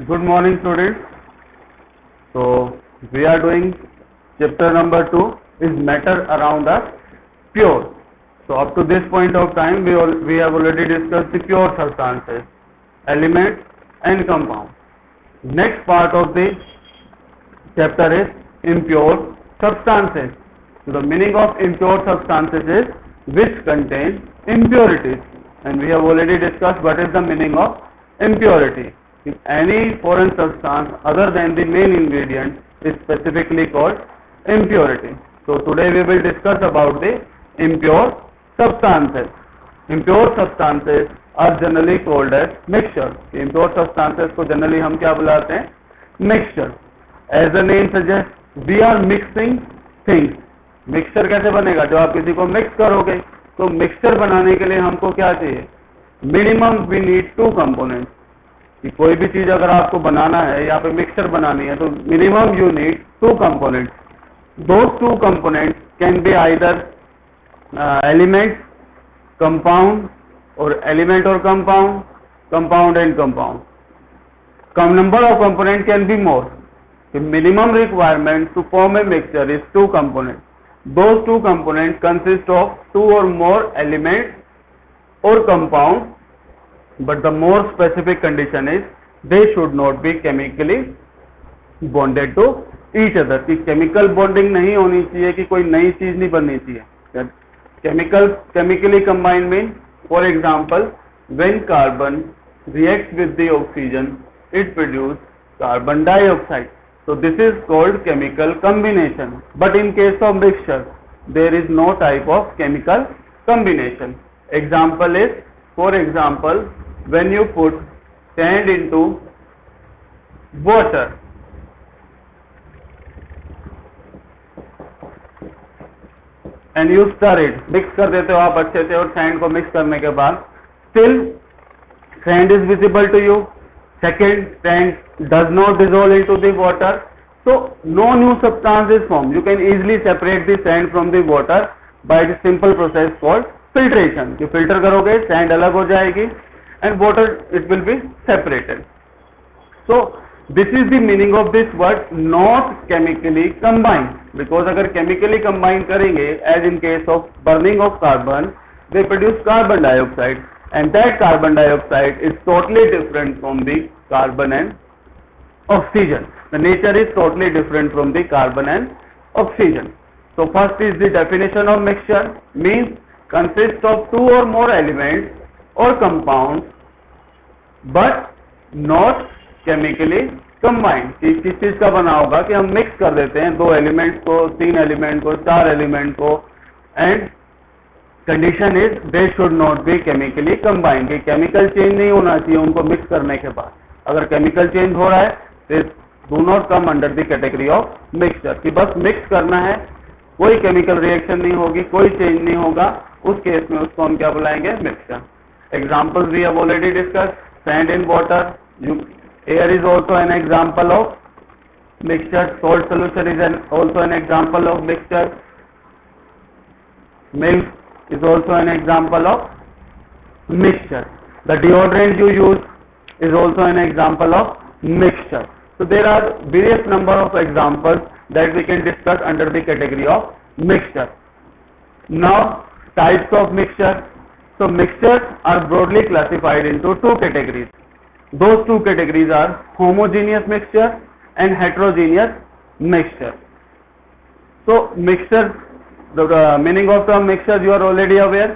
Good morning, students. So we are doing chapter number 2 is matter around us pure. So up to this point of time we have already discussed the pure substances, elements and compounds. Next part of the chapter is impure substances. So the meaning of impure substances is which contain impurities, and we have already discussed what is the meaning of impurity. If any foreign substance other than the main ingredient is specifically called impurity. So today we will discuss about the impure substances. Impure substances are generally called as mixture. Impure substances को generally हम क्या बुलाते हैं? Mixture. As the name suggests, we are mixing things. Mixture कैसे बनेगा? जब आप किसी को मिक्स करोगे तो मिक्सचर बनाने के लिए हमको क्या चाहिए? Minimum we need two components. कि कोई भी चीज अगर आपको बनाना है या फिर मिक्सचर बनानी है तो minimum you need two components. Those two components can be either element, compound और एलिमेंट और compound, compound and compound. Come number of component can be more. Minimum requirement to form a mixture is 2 components. Those 2 components consist of 2 or more elements or compounds, but the more specific condition is they should not be chemically bonded to each other. कि chemical bonding नहीं होनी चाहिए, कि कोई नई चीज नहीं बननी चाहिए. Chemically combined means, for example, when carbon reacts with the oxygen, it produces carbon dioxide. So this is called chemical combination. But in case of mixture, there is no type of chemical combination. Example is, for example, when you put sand into water, and you stir it, mix कर देते हो आप अच्छे से, और sand को mix करने के बाद still sand is visible to you. Second, sand does not dissolve into the water, so no new substance is formed. You can easily separate the sand from the water by the simple process called filtration. You filter करोगे, sand अलग हो जाएगी, and water it will be separated. So this is the meaning of this word not chemically combined. Because अगर chemically combine करेंगे, as in case of burning of carbon, they produce carbon dioxide. And that carbon dioxide is totally different from the carbon and oxygen. The nature is totally different from the carbon and oxygen. So first is the definition of mixture, means consists of 2 or more elements or compounds but not chemically combined. किस चीज का बना होगा कि हम mix कर देते हैं 2 एलिमेंट्स को, 3 एलिमेंट को, 4 एलिमेंट को, and condition is they should not be chemically combined. कि केमिकल चेंज नहीं होना चाहिए उनको मिक्स करने के बाद. अगर केमिकल चेंज हो रहा है तो do not come under the category of mixture. कि बस मिक्स करना है, कोई केमिकल रिएक्शन नहीं होगी, कोई चेंज नहीं होगा, उस केस में उसको हम क्या बुलाएंगे? Mixture. Examples we have already discuss. Sand in water, air is also an example of mixture. Salt solution is also an example of mixture. Milk is also an example of mixture. The deodorant you use is also an example of mixture. So there are various number of examples that we can discuss under the category of mixture. Now types of mixture. So mixtures are broadly classified into 2 categories. Those 2 categories are homogeneous mixture and heterogeneous mixture. So mixture, the meaning of the mixture you are already aware.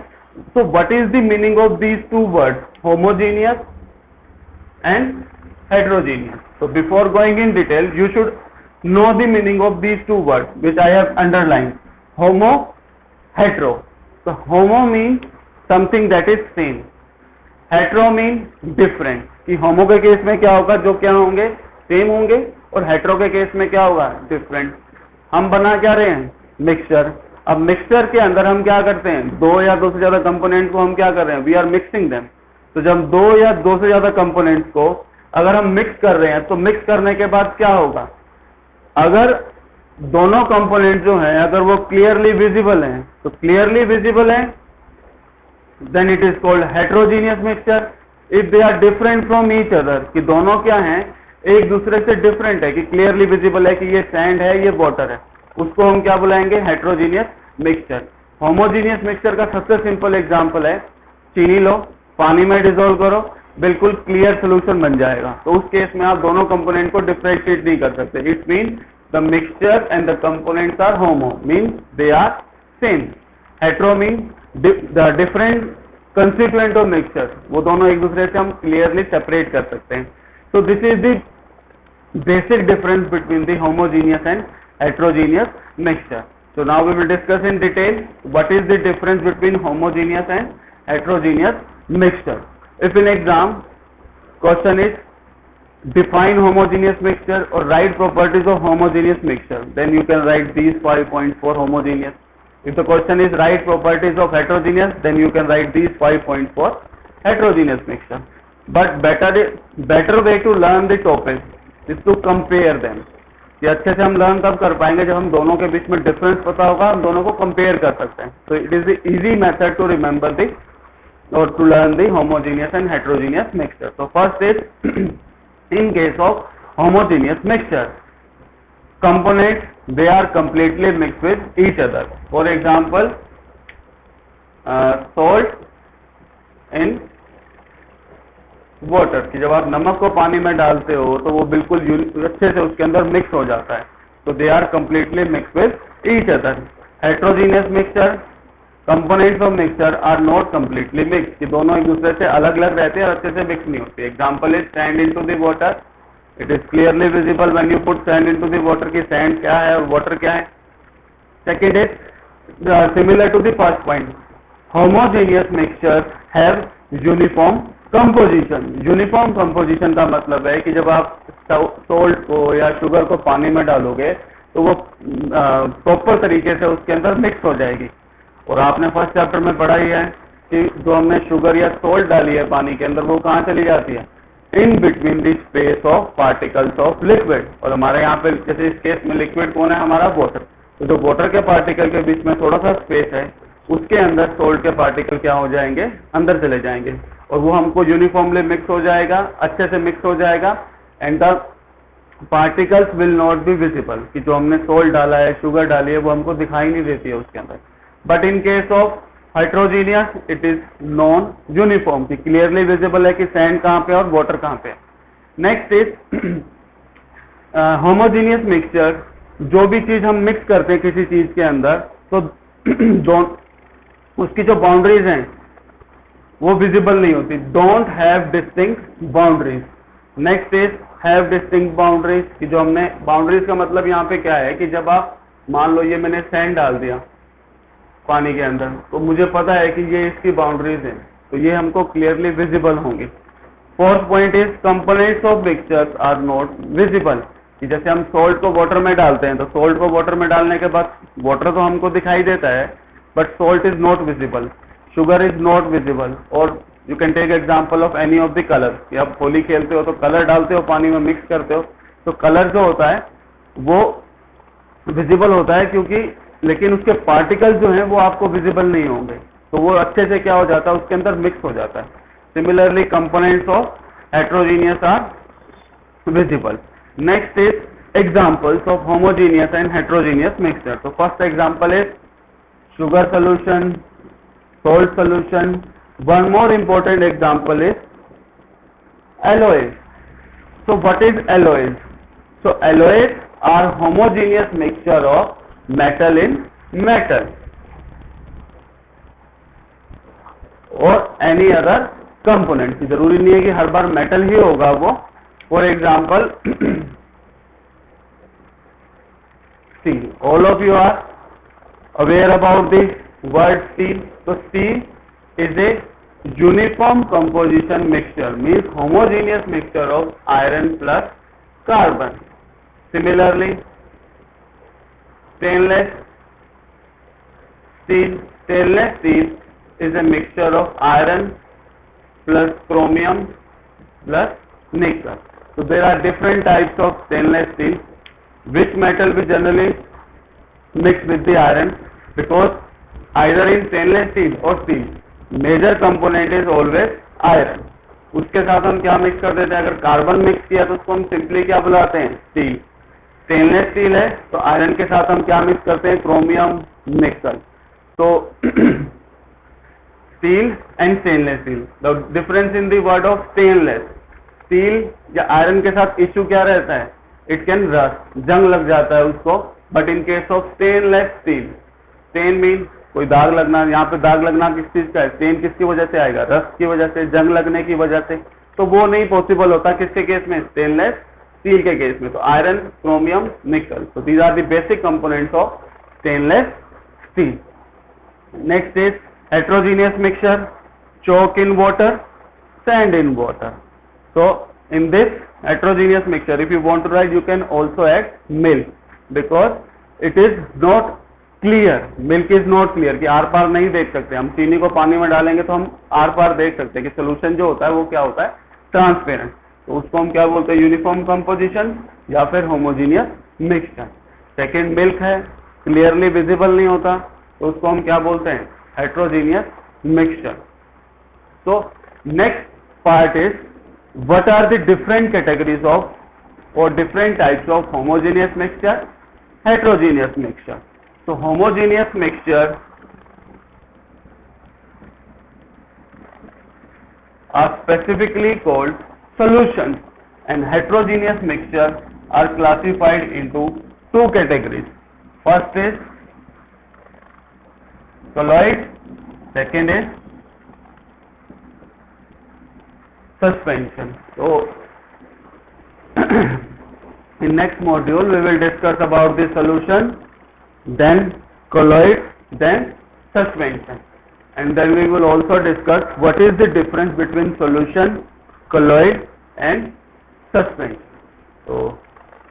So what is the meaning of these 2 words, homogeneous and heterogeneous? So before going in detail, you should know the meaning of these 2 words which I have underlined. Homo, hetero. So homo means something that is same. Hetero means different. कि homo के case में क्या होगा? जो क्या होंगे? Same होंगे. और hetero के केस में क्या होगा? डिफरेंट. हम बना क्या रहे हैं? मिक्सचर. अब मिक्सचर के अंदर हम क्या करते हैं? 2 या 2 से ज्यादा कंपोनेंट को हम क्या कर रहे हैं? We are mixing them. तो जब 2 या 2 से ज्यादा कंपोनेंट्स को अगर हम मिक्स कर रहे हैं तो मिक्स करने के बाद क्या होगा? अगर दोनों कंपोनेंट जो हैं अगर वो क्लियरली विजिबल हैं, तो क्लियरली विजिबल हैं, then it is called heterogeneous mixture. If they are different from each other, कि दोनों क्या हैं? एक दूसरे से डिफरेंट है, कि क्लियरली विजिबल है कि ये सैंड है, ये वाटर है, उसको हम क्या बुलाएंगे? Heterogeneous mixture. होमोजीनियस मिक्सचर का सबसे सिंपल एग्जांपल है, चीनी लो, पानी में डिसॉल्व करो, बिल्कुल क्लियर सोल्यूशन बन जाएगा। तो उस केस में आप दोनों कंपोनेंट को डिफरेंशिएट नहीं कर सकते। It mean the mixture and the components are homo, mean they are same. Hetero mean the different constituent of mixture, वो दोनों एक दूसरे से हम क्लियरली सेपरेट कर सकते हैं। So this is the basic difference between the homogeneous and heterogeneous mixture. So now we will discuss in detail what is the difference between homogeneous and heterogeneous mixture. If in exam question is define homogeneous mixture or write properties of homogeneous mixture, then you can write these 5 points for homogeneous. If the question is write properties of heterogeneous, then you can write these 5 points for heterogeneous mixture. But better way to learn the topic is to compare them. ये अच्छे से हम learn तब कर पाएंगे जब हम दोनों के बीच में डिफरेंस पता होगा, हम दोनों को कंपेयर कर सकते हैं. So it is the easy method to remember the or to learn the homogeneous and heterogeneous mixture. So first is in case of homogeneous mixture, components they are completely mixed with each other. For example, salt in water, कि जब आप नमक को पानी में डालते हो तो वो बिल्कुल अच्छे से उसके अंदर मिक्स हो जाता है. तो they are completely mix with each other. Heterogeneous mixture, components of mixture are not completely mix, कि दोनों एक दूसरे से अलग अलग रहते हैं और अच्छे से मिक्स नहीं होती. Example is sand into the water. It is clearly visible when you put sand into the water कि सैंड क्या है और वाटर क्या है. Second is similar to the first point, homogeneous mixture have uniform composition. Uniform composition का मतलब है कि जब आप सोल्ट को या शुगर को पानी में डालोगे तो वो प्रॉपर तरीके से उसके अंदर मिक्स हो जाएगी. और आपने फर्स्ट चैप्टर में पढ़ा ही है कि जो हमने शुगर या सोल्ट डाली है पानी के अंदर वो कहाँ चली जाती है? In between the space of particles of liquid. और हमारे यहाँ पे जैसे इस केस में लिक्विड कौन है? हमारा वाटर. तो जो वाटर के पार्टिकल के बीच में थोड़ा सा स्पेस है उसके अंदर सोल्ट के पार्टिकल क्या हो जाएंगे? अंदर चले जाएंगे और वो हमको यूनिफॉर्मली मिक्स हो जाएगा, अच्छे से मिक्स हो जाएगा. And the particles will not be visible, कि जो हमने सोल्ट डाला है, शुगर डाली है, वो हमको दिखाई नहीं देती है उसके अंदर. But in case of हाइड्रोजीनियस it is non uniform, कि क्लियरली विजिबल है कि सैंड कहाँ पे और वाटर कहाँ पे. Next is homogeneous mixture. जो भी चीज हम मिक्स करते हैं किसी चीज के अंदर तो उसकी जो बाउंड्रीज हैं वो विजिबल नहीं होती. Don't have distinct boundaries. Next is have distinct boundaries, कि जो हमने बाउंड्रीज का मतलब यहाँ पे क्या है कि जब आप मान लो ये मैंने सैंड डाल दिया पानी के अंदर तो मुझे पता है कि ये इसकी बाउंड्रीज हैं, तो ये हमको क्लियरली विजिबल होंगी. Fourth point is components of mixtures are not visible, कि जैसे हम सोल्ट को वाटर में डालते हैं तो सोल्ट को वाटर में डालने के बाद वाटर तो हमको दिखाई देता है but salt is not visible, sugar is not visible. और you can take example of any of the color, कि आप होली खेलते हो तो कलर डालते हो पानी में मिक्स करते हो तो कलर जो होता है वो विजिबल होता है क्योंकि, लेकिन उसके पार्टिकल्स जो हैं वो आपको विजिबल नहीं होंगे, तो वो अच्छे से क्या हो जाता है उसके अंदर मिक्स हो जाता है. Similarly components of heterogeneous are visible. Next is examples of homogeneous and heterogeneous mixture. तो first example is sugar solution, salt solution. One more important example is alloys. So what is alloys? So alloys are homogeneous mixture of metal in metal or any other component. जरूरी नहीं है कि हर बार metal ही होगा वो. For example steel. All of you are aware about this word steel. So steel is a uniform composition mixture, means homogeneous mixture of iron plus carbon. Similarly stainless steel is a mixture of iron plus chromium plus nickel. So there are different types of stainless steel. Which metal we generally mix with the iron? Because either in stainless steel or steel, major component is always iron. उसके साथ हम क्या mix कर देते हैं, अगर carbon mix किया तो उसको हम सिंपली क्या बुलाते हैं, स्टील। स्टेनलेस स्टील है तो आयरन के साथ हम क्या मिक्स करते हैं, क्रोमियम निकल। तो steel and stainless steel, the difference in the word of stainless, steel या आयरन के साथ इश्यू क्या रहता है, इट कैन रस्ट, जंग लग जाता है उसको, but in case of stainless steel, stain mean कोई दाग लगना, यहाँ पे दाग लगना किस चीज का है, स्टेन किसकी वजह से आएगा, रस्ट की वजह से, जंग लगने की वजह से, तो वो नहीं पॉसिबल होता किसके केस में, स्टेनलेस स्टील के केस में। तो आयरन, क्रोमियम, निकल, तो these are the basic components of stainless steel. Next is heterogeneous mixture, choke in water, sand in water. So in this heterogeneous mixture, if you want to write, you can also add milk, because it is not clear, milk is not clear, कि are पार नहीं देख सकते हम, चीनी को पानी में डालेंगे तो हम आर पार देख सकते हैं कि सोल्यूशन जो होता है वो क्या होता है, ट्रांसपेरेंट। तो उसको हम क्या बोलते हैं, यूनिफॉर्म कंपोजिशन या फिर होमोजीनियस मिक्सचर। सेकेंड मिल्क है, क्लियरली विजिबल नहीं होता, तो उसको हम क्या बोलते हैं, heterogeneous mixture. So next part is what are the different categories of or different types of homogeneous mixture, heterogeneous mixture. So homogeneous mixture are specifically called solutions, and heterogeneous mixture are classified into two categories. First is colloid, second is suspension. So in next module we will discuss about the solution, then colloid, then suspension, and then we will also discuss what is the difference between solution, colloid and suspension. So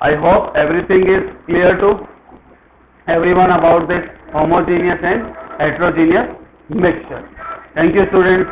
I hope everything is clear to everyone about this homogeneous and heterogeneous mixture. Thank you, students.